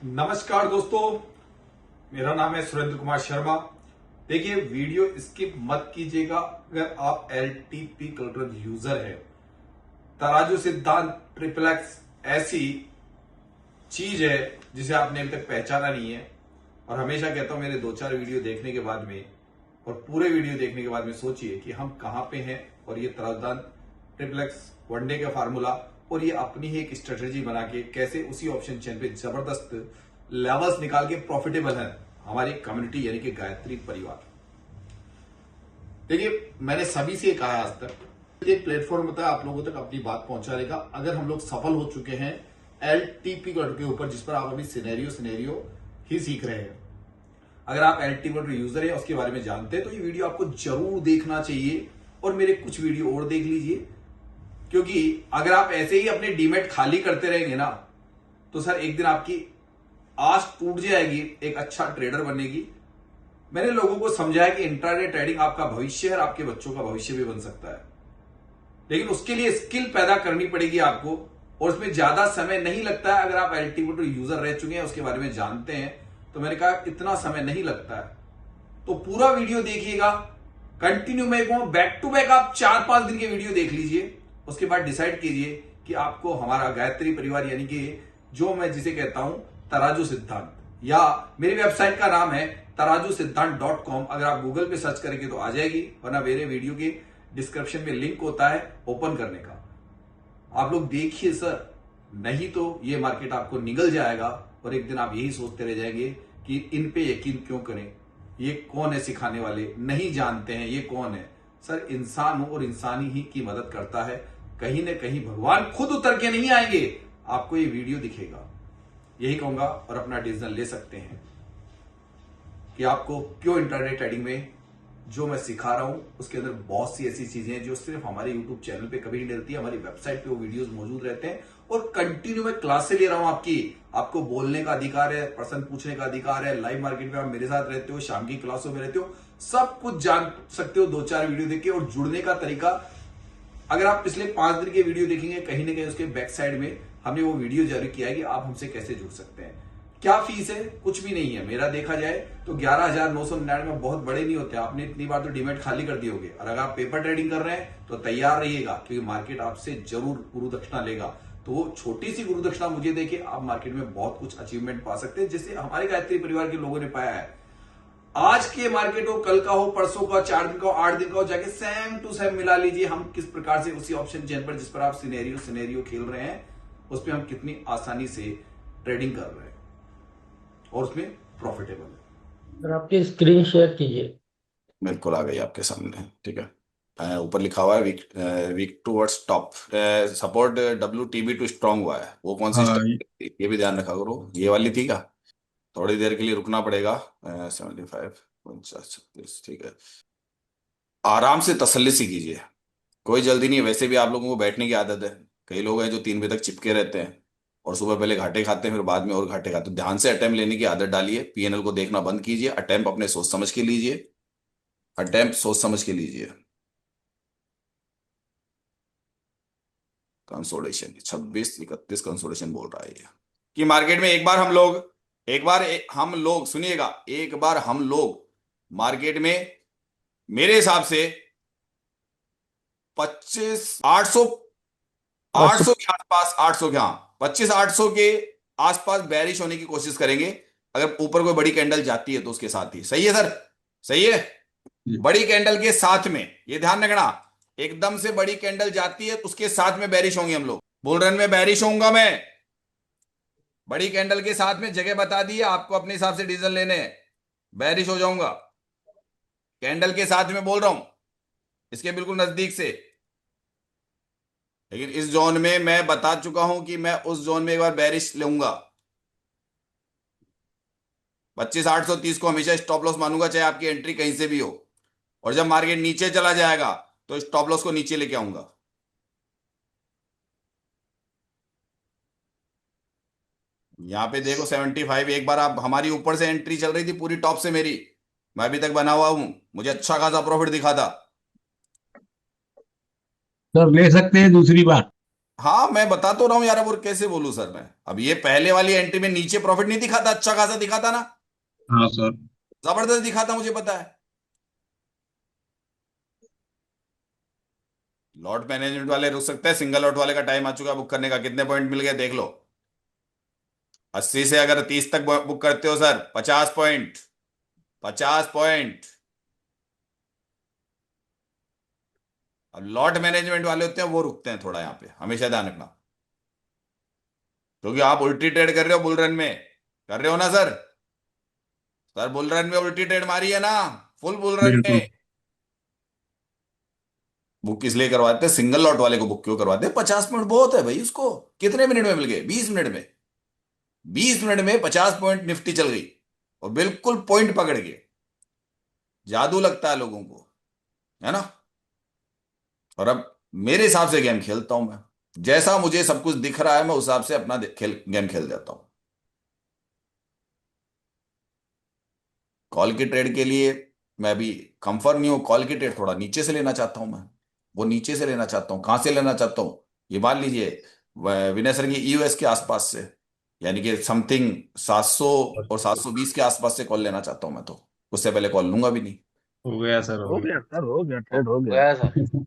नमस्कार दोस्तों, मेरा नाम है सुरेंद्र कुमार शर्मा। देखिए, वीडियो स्किप मत कीजिएगा। अगर आप एलटीपी कलर यूजर है, तराजू सिद्धांत ट्रिपल एक्स ऐसी चीज है जिसे आपने अभी तक पहचाना नहीं है। और हमेशा कहता हूं, मेरे 2-4 वीडियो देखने के बाद में और पूरे वीडियो देखने के बाद में सोचिए कि हम कहां पे हैं। और ये तराजू ट्रिपल एक्स वनडे का फार्मूला और ये अपनी ही एक स्ट्रेटेजी बना के कैसे उसी ऑप्शन चेन पे जबरदस्त लेवल्स निकाल के प्रॉफिटेबल है हमारी कम्युनिटी यानी कि गायत्री परिवार। देखिए, मैंने सभी से कहा आज तक, एक प्लेटफॉर्म होता है आप लोगों तक अपनी बात पहुंचाने का। अगर हम लोग सफल हो चुके हैं एलटीपी के ऊपर, जिस पर आप अभी सिनेरियो ही सीख रहे हैं, अगर आप एलटीपी यूजर है उसके बारे में जानते हैं तो ये वीडियो आपको जरूर देखना चाहिए और मेरे कुछ वीडियो और देख लीजिए। क्योंकि अगर आप ऐसे ही अपने डीमेट खाली करते रहेंगे ना, तो सर एक दिन आपकी आस टूट जाएगी एक अच्छा ट्रेडर बनने की। मैंने लोगों को समझाया कि इंट्राडे ट्रेडिंग आपका भविष्य है और आपके बच्चों का भविष्य भी बन सकता है, लेकिन उसके लिए स्किल पैदा करनी पड़ेगी आपको और उसमें ज्यादा समय नहीं लगता है। अगर आप एलटीपी यूजर रह चुके हैं, उसके बारे में जानते हैं, तो मैंने कहा इतना समय नहीं लगता है। तो पूरा वीडियो देखिएगा कंटिन्यू। मैं कहूं बैक टू बैक आप 4-5 दिन के वीडियो देख लीजिए, उसके बाद डिसाइड कीजिए कि आपको हमारा गायत्री परिवार यानी कि जो मैं जिसे कहता हूं तराजू सिद्धांत, या मेरी वेबसाइट का नाम है tarajusiddhant.com। अगर आप गूगल पे सर्च करेंगे तो आ जाएगी, वरना मेरे वीडियो के डिस्क्रिप्शन में लिंक होता है ओपन करने का, आप लोग देखिए सर। नहीं तो ये मार्केट आपको निगल जाएगा और एक दिन आप यही सोचते रह जाएंगे कि इन पे यकीन क्यों करें, ये कौन है सिखाने वाले, नहीं जानते हैं ये कौन है। सर, इंसान हो और इंसानी ही की मदद करता है। कहीं ना कहीं भगवान खुद उतर के नहीं आएंगे, आपको ये वीडियो दिखेगा। यही कहूंगा और अपना डिसीजन ले सकते हैं कि आपको क्यों इंटरनेट ट्रेडिंग में जो मैं सिखा रहा हूं उसके अंदर बहुत सी ऐसी चीजें हैं जो सिर्फ हमारे यूट्यूब चैनल पे कभी नहीं मिलती। हमारी वेबसाइट पे वो वीडियोस मौजूद रहते हैं और कंटिन्यू मैं क्लासे ले रहा हूं आपको बोलने का अधिकार है, प्रश्न पूछने का अधिकार है। लाइव मार्केट में आप मेरे साथ रहते हो, शाम की क्लासों में रहते हो, सब कुछ जान सकते हो 2-4 वीडियो देख के। और जुड़ने का तरीका, अगर आप पिछले 5 दिन के वीडियो देखेंगे, कहीं ना कहीं उसके बैक साइड में हमने वो वीडियो जारी किया है कि आप हमसे कैसे जुड़ सकते हैं। क्या फीस है? कुछ भी नहीं है। मेरा देखा जाए तो 11,999 बहुत बड़े नहीं होते। आपने इतनी बार तो डीमेट खाली कर दिए होंगे। और अगर आप पेपर ट्रेडिंग कर रहे हैं तो तैयार रहिएगा, क्योंकि मार्केट आपसे जरूर गुरु दक्षिणा लेगा। तो वो छोटी सी गुरु दक्षिणा मुझे देके आप मार्केट में बहुत कुछ अचीवमेंट पा सकते हैं, जिससे हमारे गायत्री परिवार के लोगों ने पाया है। आज के मार्केट हो, कल का हो, परसों का, 4 दिन का हो, 8 दिन का हो, जाके सेम टू सेम मिला लीजिए हम किस प्रकार से उसी ऑप्शन चेन पर जिस पर आप सिनेरियो खेल रहे हैं, उस पर हम कितनी आसानी से ट्रेडिंग कर रहे हैं और उसमें प्रॉफिटेबल है। सर आपकी स्क्रीन शेयर कीजिए। बिल्कुल आ गई आपके सामने, ठीक है। ऊपर लिखा हुआ है weak towards top, support WTB to strong हुआ है। वो कौन सी हाँ स्ट्रैटेजी, ये भी ध्यान रखा करो। ये वाली थी क्या? थोड़ी देर के लिए रुकना पड़ेगा। 75 49 36, ठीक है। आराम से तसल्ली से कीजिए, कोई जल्दी नहीं है। वैसे भी आप लोगों को बैठने की आदत है। कई लोग हैं जो 3 बजे तक चिपके रहते हैं और सुबह पहले घाटे खाते हैं, फिर बाद में और घाटे खाते हैं। ध्यान से अटेम्प्ट लेने की आदत डालिए। पीएनएल को देखना बंद कीजिए। अटेम्प्ट अपने सोच समझ के लीजिए। अटेम्प्ट सोच समझ के लीजिए। कंसोलेशन 26-31 कंसोलेशन बोल रहा है ये, कि मार्केट में हम लोग सुनिएगा, एक बार हम लोग मार्केट में मेरे हिसाब से 25 800 के आसपास, 800 के, हाँ 25-800 के आसपास बैरिश होने की कोशिश करेंगे। अगर ऊपर कोई बड़ी कैंडल जाती है तो उसके साथ ही। सही है सर? सही है। बड़ी कैंडल के साथ में, ये ध्यान रखना, एकदम से बड़ी कैंडल जाती है तो उसके साथ में बैरिश होंगे। हम लोग बुल रन में बैरिश होऊंगा मैं। बड़ी कैंडल के साथ में जगह बता दी है आपको, अपने हिसाब से डीजल लेने हैं। बैरिश हो जाऊंगा कैंडल के साथ में, बोल रहा हूं इसके बिल्कुल नजदीक से। लेकिन इस जोन में मैं बता चुका हूं कि मैं उस जोन में एक बार बैरिश लूंगा। 25,830 को हमेशा स्टॉप लॉस मानूंगा, चाहे आपकी एंट्री कहीं से भी हो। और जब मार्केट नीचे चला जाएगा तो स्टॉप लॉस को नीचे लेके आऊंगा। यहां पे देखो 75, एक बार आप हमारी ऊपर से एंट्री चल रही थी पूरी टॉप से मेरी, मैं अभी तक बना हुआ हूं, मुझे अच्छा खासा प्रॉफिट दिखा था। सर ले सकते हैं दूसरी बार। हाँ मैं बता तो रहा हूं यार, अब और कैसे बोलूं सर मैं। अब ये पहले वाली एंट्री में नीचे प्रॉफिट नहीं दिखाता, अच्छा खासा दिखाता ना, हाँ सर। जबरदस्त दिखाता, मुझे पता है। लॉट मैनेजमेंट वाले रुक सकते हैं, सिंगल लॉट वाले का टाइम आ चुका है बुक करने का। कितने पॉइंट मिल गए देख लो। 80 से अगर 30 तक बुक करते हो सर, 50 पॉइंट, 50 पॉइंट। अब लॉट मैनेजमेंट वाले होते हैं वो रुकते हैं थोड़ा, यहाँ पे हमेशा ध्यान रखना, क्योंकि आप उल्टी ट्रेड कर रहे हो बुल रन में, कर रहे हो ना सर। सर बुल रन में उल्टी ट्रेड मारी है ना, फुल बुल रन बिल्कुल। में। बुक इसलिए करवाते हैं, सिंगल लॉट वाले को बुक क्यों करवाते हैं? 50 पॉइंट बहुत है भाई उसको। कितने मिनट में मिल गए? 20 मिनट में। 20 मिनट में 50 पॉइंट निफ्टी चल गई, और बिल्कुल पॉइंट पकड़ के। जादू लगता है लोगों को, है ना। और अब मेरे हिसाब से गेम खेलता हूं मैं, जैसा मुझे सब कुछ दिख रहा है मैं उस हिसाब से अपना गेम खेल जाता हूं। कॉल की ट्रेड के लिए मैं अभी कंफर्म नहीं हूं। कॉल की ट्रेड थोड़ा नीचे से लेना चाहता हूं मैं, वो नीचे से लेना चाहता हूं। कहां से लेना चाहता हूं? ये मान लीजिए विनय सर की ईयूएस के आसपास से, यानी कि समथिंग 700 और 720 के आसपास से कॉल लेना चाहता हूं मैं तो। उससे पहले कॉल लूंगा भी नहीं। हो गया सर, हो हो गया। गया सर, हो गया, ट्रेड हो गया। गया सर।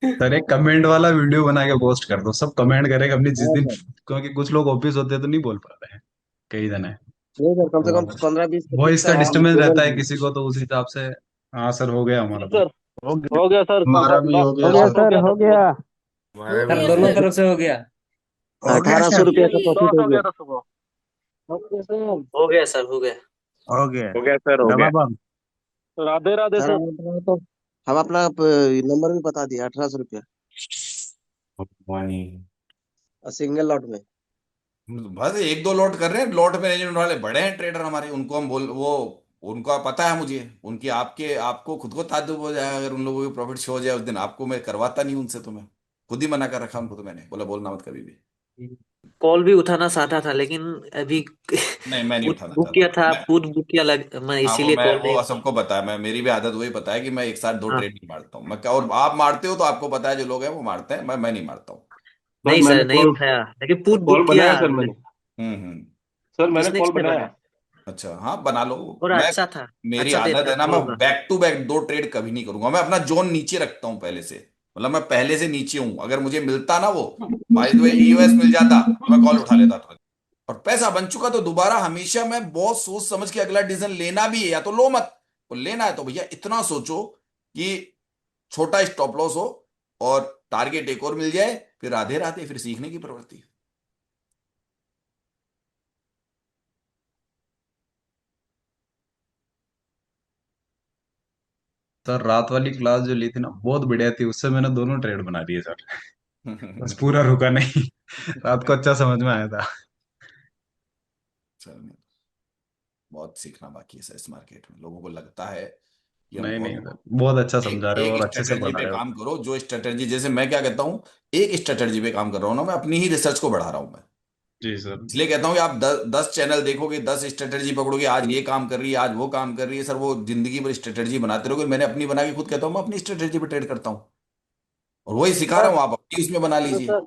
सर एक कमेंट वाला वीडियो बना के पोस्ट कर दो, सब कमेंट करेंगे अपनी जिस हाँ दिन, सर, क्योंकि कुछ लोग ऑफिस होते हैं तो नहीं बोल पाते हैं, कई जने। नहीं सर, कम से कम तो 15-20 वॉइस का का डिस्टरबेंस केवल। रहता है किसी को, तो उस हिसाब से। हाँ सर, हो गया हमारा जी तो। सर, हो गया सर। हमारा भी हो हो गया गया सर। सर, हो गया। हमारा सर भी हो दोनों गया। तरफ से हो गया। हो गया 1800 सर। रुपये का प्रॉफिट हो गया। हो गया सर। हो गया सर, हो गया। हो गया। हो गया सर, हो गया। दबा बम। राधे राधे सर। हम अपना नंबर भी बता दिया, 1800 रुपया मॉर्निंग। सिंगल लॉट में। बस एक दो लॉट कर रहे हैं, लॉट मैनेजमेंट वाले बड़े हैं ट्रेडर हमारे, उनको हम बोल वो, उनका पता है मुझे उनकी। आपके आपको खुद को ताज्जुब हो जाए अगर उन लोगों की प्रॉफिट शो हो जाए उस दिन। आपको मैं करवाता नहीं उनसे, तो मैं खुद ही मना कर रखा उनको, तो मैंने बोला बोलना मत कभी भी। कॉल भी उठाना चाहता था, लेकिन अभी नहीं मैं नहीं पुट उठाना बुक किया चाहता था, मैं। पुट बुक किया मैं हाँ वो इसीलिए मैं, कॉल नहीं। वो सबको पता है, मैं मेरी भी आदत वही पता है कि मैं एक साथ दो हाँ, ट्रेड नहीं मारता हूँ मैं। और आप मारते हो तो आपको पता है, जो लोग हैं वो मारते हैं, मैं नहीं मारता हूँ। सर नहीं मैंने सर, नहीं कॉल उठाया, लेकिन पुट कॉल बुक किया। बनाया सर मैंने। हम्म। सर मैंने किसने कॉल किसने बनाया। बनाया? अच्छा हाँ बना लो। और मैं, अच्छा था। मेरी अच्छा आदत देता है ना, मैं होगा। बैक टू बैक दो ट्रेड कभी नहीं करूंगा। मैं अपना जोन नीचे रखता हूं पहले से, मतलब मैं पहले से नीचे हूं। अगर मुझे मिलता ना वो, बाय द वे ईओएस मिल जाता तो मैं कॉल उठा लेता था। और पैसा बन चुका तो दोबारा हमेशा मैं बहुत सोच समझ के अगला डिसीजन लेना भी है, या तो लो मत। और लेना है तो भैया इतना सोचो कि छोटा स्टॉप लॉस हो और टारगेट एक और मिल जाए, फिर राधे राधे, फिर सीखने की प्रवृत्ति। सर रात वाली क्लास जो ली थी ना, बहुत बढ़िया थी, उससे मैंने दोनों ट्रेड बना दिए सर। बस पूरा रुका नहीं। रात को अच्छा समझ में आया था। चल, बहुत सीखना बाकी है सर इस मार्केट में। लोगों को लगता है कि हम नहीं नहीं बहुत, सर, बहुत अच्छा समझा एक रहे हो एक और अच्छे से स्ट्रेटजी पढ़ा पे रहे हो। काम करो। जो स्ट्रेटजी, जैसे मैं क्या कहता हूं, एक स्ट्रेटजी पे काम कर रहा हूं ना मैं, अपनी ही रिसर्च को बढ़ा रहा हूं मैं। जी सर। इसलिए कहता हूं कि आप 10 चैनल देखोगे, 10 स्ट्रेटजी पकड़ोगे, आज ये काम कर रही है, आज वो काम कर रही है, सर वो जिंदगी भर स्ट्रेटजी बनाते रहोगे। मैंने अपनी बना के खुद कहता हूं मैं अपनी स्ट्रेटजी पे ट्रेड करता हूं, और वही सिखा रहा हूं, आप अपनी उसमें बना लीजिए।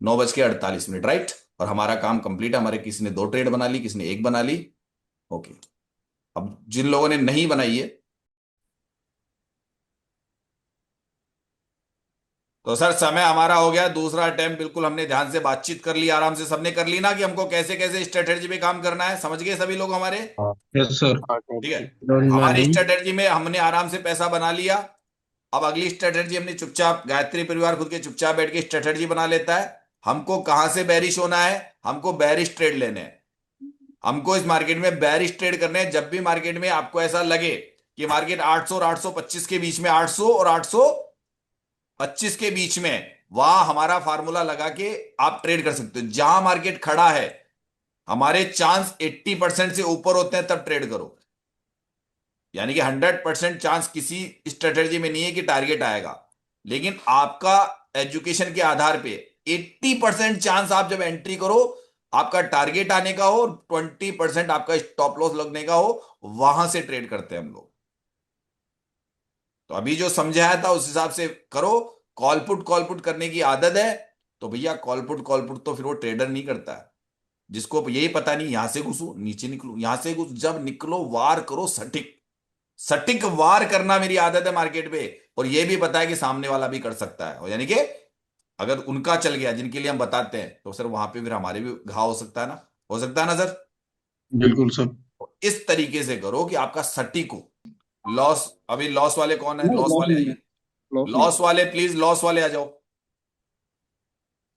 9:48 राइट। और हमारा काम कंप्लीट है। हमारे किसी ने दो ट्रेड बना ली, किसी ने एक बना ली। ओके। अब जिन लोगों ने नहीं बनाई है, तो सर समय हमारा हो गया। दूसरा अटेम्प्ट बिल्कुल हमने ध्यान से बातचीत कर ली, आराम से सबने कर ली ना, कि हमको कैसे कैसे स्ट्रेटेजी पे काम करना है। समझ गए सभी लोग हमारे? Yes sir. ठीक है। गुड हमारी मॉर्निंग। स्ट्रेटेजी में हमने आराम से पैसा बना लिया। अब अगली स्ट्रेटेजी हमने चुपचाप, गायत्री परिवार खुद के चुपचाप बैठ के स्ट्रेटेजी बना लेता है। हमको कहां से बैरिश होना है? हमको बैरिश ट्रेड लेने हैं। हमको इस मार्केट में बैरिश ट्रेड करने हैं। जब भी मार्केट में आपको ऐसा लगे कि मार्केट 800 और 825 के बीच में, 800 और 825 के बीच में, वहां हमारा फार्मूला लगा के आप ट्रेड कर सकते हो। जहां मार्केट खड़ा है, हमारे चांस 80% से ऊपर होते हैं, तब ट्रेड करो। यानी कि 100% चांस किसी स्ट्रेटेजी में नहीं है कि टारगेट आएगा, लेकिन आपका एजुकेशन के आधार पे 80% चांस आप जब एंट्री करो, आपका टारगेट आने का हो, 20% आपका स्टॉप लॉस लगने का हो, वहां से ट्रेड करते हैं हम लोग। तो अभी जो समझाया था उस हिसाब से करो। कॉल पुट करने की आदत है तो भैया कॉल पुट तो फिर वो ट्रेडर नहीं करता है। जिसको यही पता नहीं यहां से घुसू नीचे निकलू, यहां से घुस, जब निकलो वार करो सटीक। सटीक वार करना मेरी आदत है मार्केट पे। और ये भी पता है कि सामने वाला भी कर सकता है, और यानी कि अगर उनका चल गया जिनके लिए हम बताते हैं, तो सर वहां पे फिर हमारे भी घाव हो सकता है ना, हो सकता है ना सर। बिल्कुल सर। इस तरीके से करो कि आपका सटीक हो। लॉस, अभी लॉस वाले कौन है, नहीं, लॉस लॉस वाले नहीं है, आइए। लॉस नहीं लॉस वाले प्लीज, लॉस वाले आ जाओ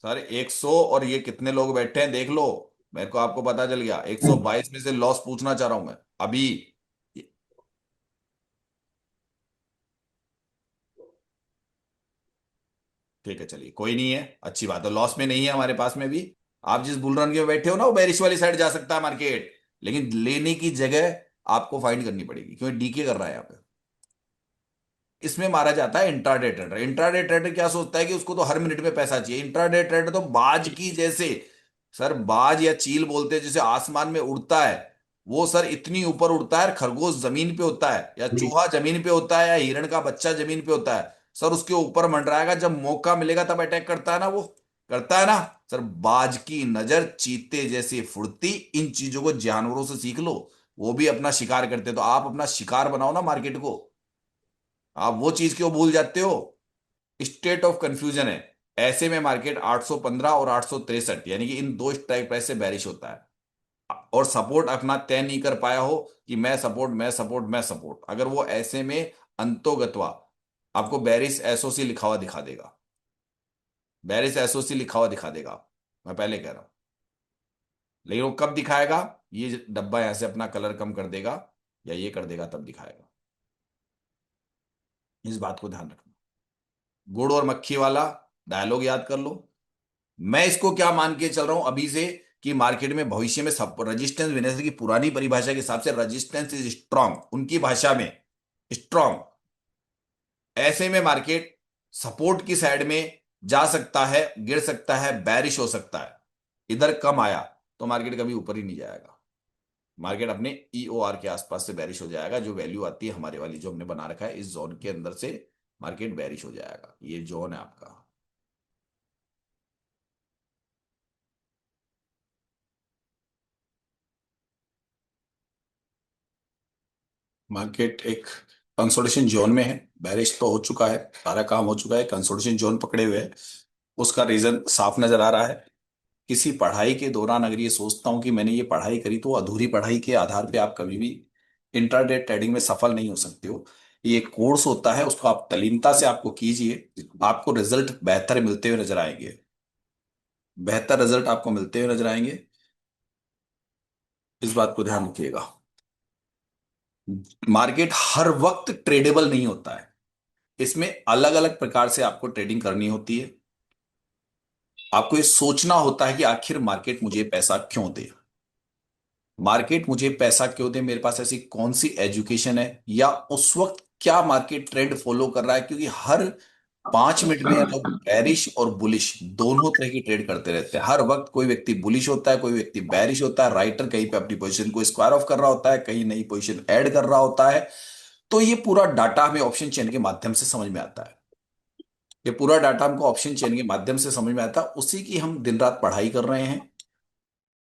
सर। 100 और ये कितने लोग बैठे हैं देख लो। मेरे को आपको पता चल गया, 122 में से लॉस पूछना चाह रहा हूं मैं अभी। ठीक है चलिए, कोई नहीं है, अच्छी बात है, लॉस में नहीं है हमारे पास में भी। आप जिस बुल रन के में बैठे हो ना, वो बेरिश वाली साइड जा सकता है मार्केट, लेकिन लेने की जगह आपको फाइंड करनी पड़ेगी, क्योंकि डीके कर रहा है यहाँ पे। इसमें मारा जाता है इंट्राडे ट्रेडर। इंट्राडे ट्रेडर क्या सोचता है कि उसको तो हर मिनट में पैसा चाहिए। इंट्राडे ट्रेडर तो बाज की जैसे, सर बाज या चील बोलते हैं जैसे आसमान में उड़ता है, वो सर इतनी ऊपर उड़ता है। खरगोश जमीन पे होता है, या है। चूहा जमीन पे होता है, या हिरण का बच्चा जमीन पे होता है, सर उसके ऊपर मंडराएगा, जब मौका मिलेगा तब अटैक करता है ना, वो करता है ना। सर बाज की नजर चीते जैसी फुर्ती, इन चीजों को जानवरों से सीख लो, वो भी अपना शिकार करते हैं, तो आप अपना शिकार बनाओ ना मार्केट को। आप वो चीज क्यों भूल जाते हो। स्टेट ऑफ कंफ्यूजन है। ऐसे में मार्केट 815 और 863, यानी कि इन दो स्ट्राइक प्राइस से बैरिश होता है, और सपोर्ट अपना तय नहीं कर पाया हो कि मैं सपोर्ट मैं सपोर्ट मैं सपोर्ट, अगर वो ऐसे में अंतोगत्वा आपको बैरिश एसओसी लिखा हुआ दिखा देगा। बैरिश एसओसी लिखा हुआ दिखा देगा, मैं पहले कह रहा हूं। लेकिन वो कब दिखाएगा, ये डब्बा यहां से अपना कलर कम कर देगा या ये कर देगा तब दिखाएगा। इस बात को ध्यान रखना। गुड़ और मक्खी वाला डायलॉग याद कर लो। मैं इसको क्या मान के चल रहा हूं अभी से, कि मार्केट में भविष्य में सब रेजिस्टेंस वेनेसडे की पुरानी परिभाषा के हिसाब से रेजिस्टेंस इज स्ट्रांग, उनकी भाषा में स्ट्रांग। ऐसे में मार्केट सपोर्ट की साइड में जा सकता है, गिर सकता है, बैरिश हो सकता है। इधर कम आया तो मार्केट कभी ऊपर ही नहीं जाएगा। मार्केट अपने ईओआर के आसपास से बैरिश हो जाएगा, जो वैल्यू आती है हमारे वाली जो हमने बना रखा है, इस जोन के अंदर से मार्केट बैरिश हो जाएगा। ये जोन है आपका। मार्केट एक कंसोलिडेशन जोन में है। बैरिश तो हो चुका है, सारा काम हो चुका है, कंसोलिडेशन जोन पकड़े हुए है। उसका रीजन साफ नजर आ रहा है। किसी पढ़ाई के दौरान अगर ये सोचता हूं कि मैंने ये पढ़ाई करी, तो अधूरी पढ़ाई के आधार पे आप कभी भी इंट्राडे ट्रेडिंग में सफल नहीं हो सकते हो। ये एक कोर्स होता है, उसको आप तल्लीनता से आपको कीजिए, आपको रिजल्ट बेहतर मिलते हुए नजर आएंगे। बेहतर रिजल्ट आपको मिलते हुए नजर आएंगे, इस बात को ध्यान रखिएगा। मार्केट हर वक्त ट्रेडेबल नहीं होता है, इसमें अलग अलग प्रकार से आपको ट्रेडिंग करनी होती है। आपको ये सोचना होता है कि आखिर मार्केट मुझे पैसा क्यों दे। मार्केट मुझे पैसा क्यों दे, मेरे पास ऐसी कौन सी एजुकेशन है, या उस वक्त क्या मार्केट ट्रेंड फॉलो कर रहा है, क्योंकि हर 5 मिनट में लोग बैरिश और बुलिश दोनों तरह की ट्रेड करते रहते हैं। हर वक्त कोई व्यक्ति बुलिश होता है, कोई व्यक्ति बैरिश होता है। राइटर कहीं पे अपनी पोजीशन को स्क्वायर ऑफ कर रहा होता है, कहीं नई पोजीशन ऐड कर रहा होता है। तो ये पूरा डाटा हमें ऑप्शन चेन के माध्यम से समझ में आता है। ये पूरा डाटा हमको ऑप्शन चेन के माध्यम से समझ में आता है, उसी की हम दिन रात पढ़ाई कर रहे हैं।